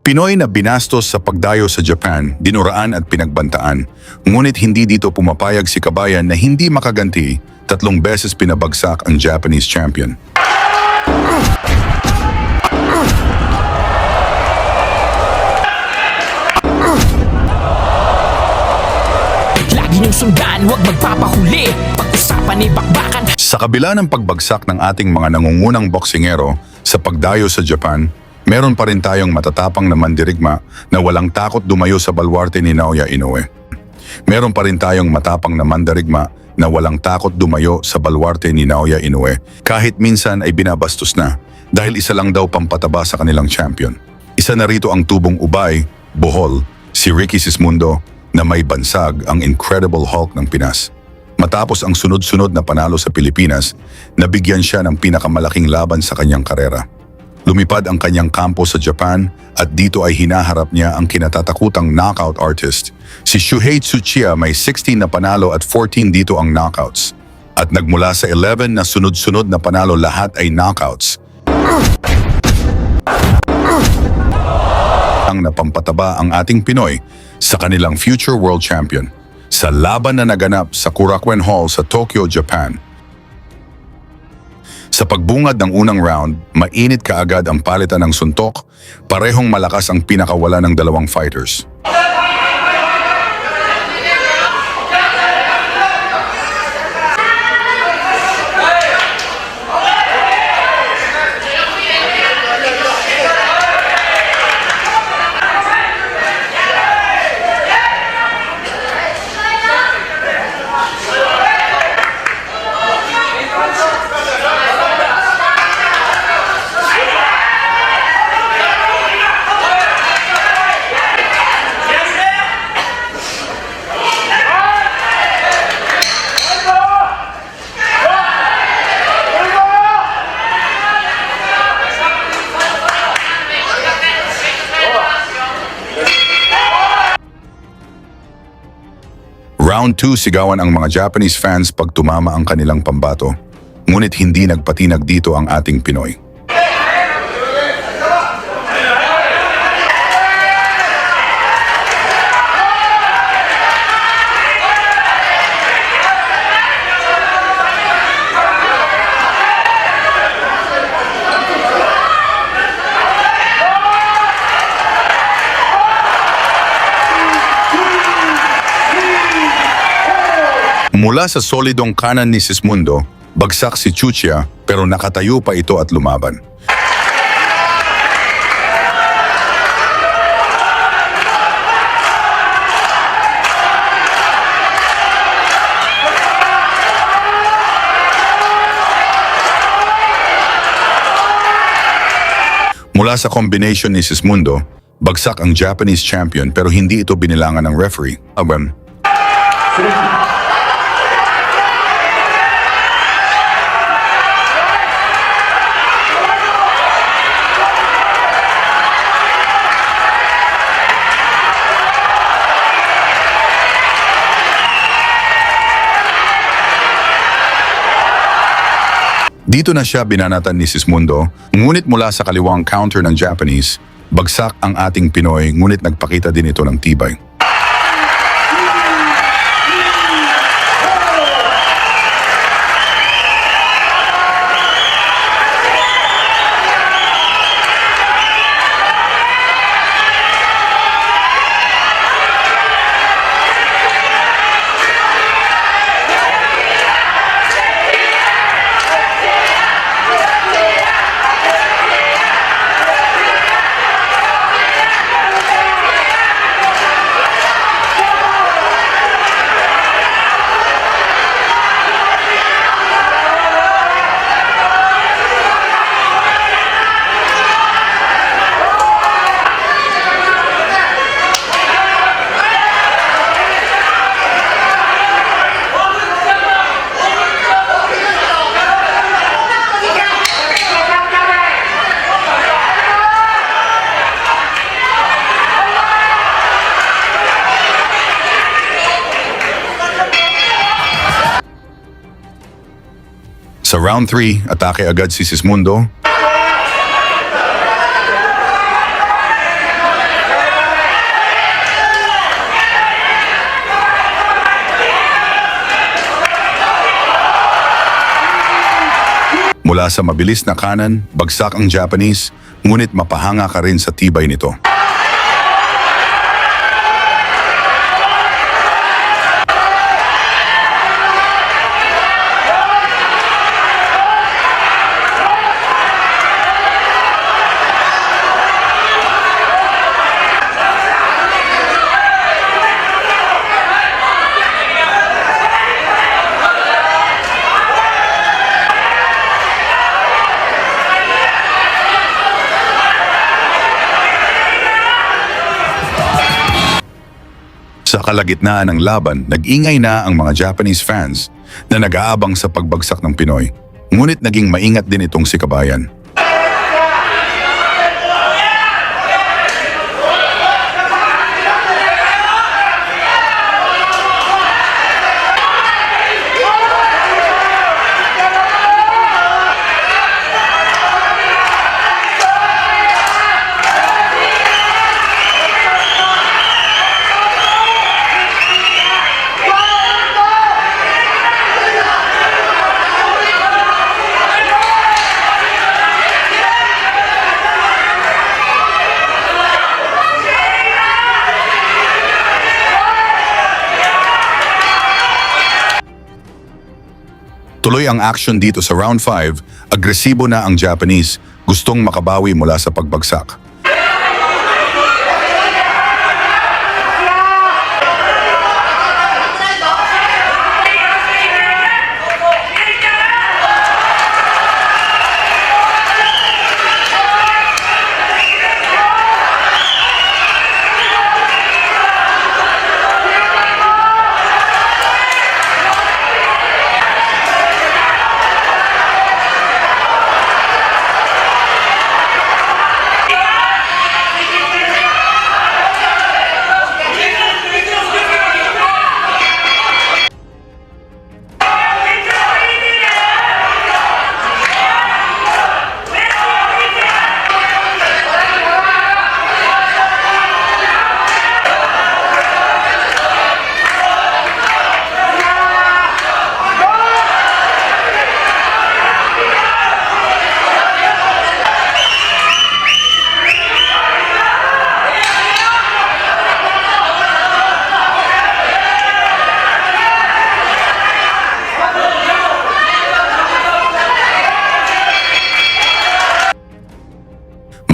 Pinoy na binastos sa pagdayo sa Japan, dinuraan at pinagbantaan. Ngunit hindi dito pumapayag si Kabayan na hindi makaganti, 3 beses pinabagsak ang Japanese champion. Lagi niyong sundan, huwag magpapahuli. Pag-usapan ni bakbakan. Sa kabila ng pagbagsak ng ating mga nangungunang boksingero sa pagdayo sa Japan, meron pa rin tayong matatapang na mandirigma na walang takot dumayo sa balwarte ni Naoya Inoue. Meron pa rin tayong matapang na mandirigma na walang takot dumayo sa balwarte ni Naoya Inoue kahit minsan ay binabastos na dahil isa lang daw pampataba sa kanilang champion. Isa na rito ang tubong ubay, Bohol, si Ricky Sismundo na may bansag ang Incredible Hulk ng Pinas. Matapos ang sunod-sunod na panalo sa Pilipinas, nabigyan siya ng pinakamalaking laban sa kanyang karera. Lumipad ang kanyang kampo sa Japan at dito ay hinaharap niya ang kinatatakutang knockout artist. Si Shuhei Tsuchiya may 16 na panalo at 14 dito ang knockouts. At nagmula sa 11 na sunod-sunod na panalo lahat ay knockouts. Ang napampataba ang ating Pinoy sa kanilang future world champion sa laban na naganap sa Korakuen Hall sa Tokyo, Japan. Sa pagbungad ng unang round, mainit kaagad ang palitan ng suntok, parehong malakas ang pinakawala ng dalawang fighters. Round 2, sigawan ang mga Japanese fans pag tumama ang kanilang pambato. Ngunit hindi nagpatinag dito ang ating Pinoy. Mula sa solidong kanan ni Sismundo, bagsak si Tsuchiya pero nakatayo pa ito at lumaban. Mula sa combination ni Sismundo, bagsak ang Japanese champion pero hindi ito binilangan ng referee. Dito na siya binanatan ni Sismundo, ngunit mula sa kaliwang counter ng Japanese, bagsak ang ating Pinoy ngunit nagpakita din ito ng tibay. Sa round 3, atake agad si Sismundo. Mula sa mabilis na kanan, bagsak ang Japanese, ngunit mapahanga ka rin sa tibay nito. Sa kalagitnaan ng laban, nag-ingay na ang mga Japanese fans na nag-aabang sa pagbagsak ng Pinoy. Ngunit naging maingat din itong si Kabayan. Tuloy ang action dito sa round 5, agresibo na ang Japanese, gustong makabawi mula sa pagbagsak.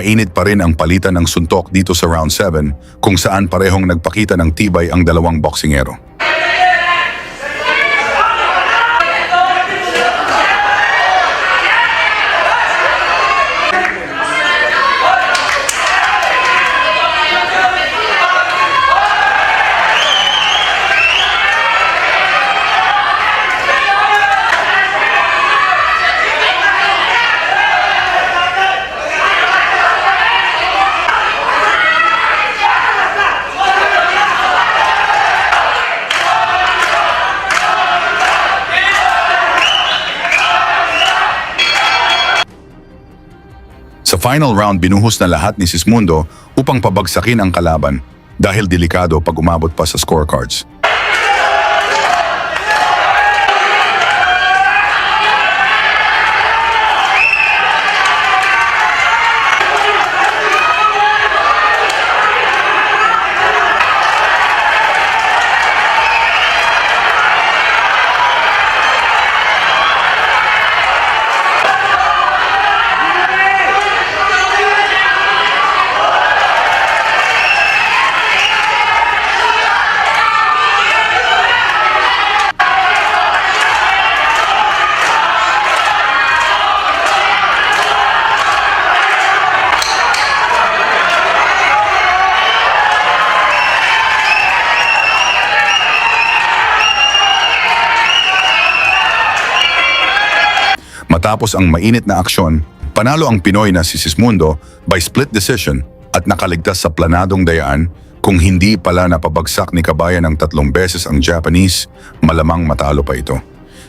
Mainit pa rin ang palitan ng suntok dito sa round 7 kung saan parehong nagpakita ng tibay ang dalawang boksingero. Sa final round, binuhos na lahat ni Sismundo upang pabagsakin ang kalaban dahil delikado pag umabot pa sa scorecards. Matapos ang mainit na aksyon, panalo ang Pinoy na si Sismundo by split decision at nakaligtas sa planadong dayaan. Kung hindi pala napabagsak ni Kabayan ng 3 beses ang Japanese, malamang matalo pa ito.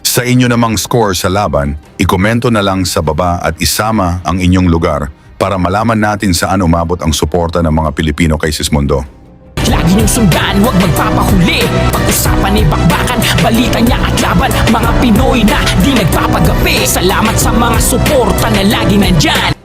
Sa inyo namang score sa laban, ikomento na lang sa baba at isama ang inyong lugar para malaman natin saan umabot ang suporta ng mga Pilipino kay Sismundo. Lagi niyong sundan, huwag magpapahuli. Pag-usapan ni bakbakan, balita niya at laban. Mga Pinoy na di nagpapagapi. Salamat sa mga suporta na lagi nandyan.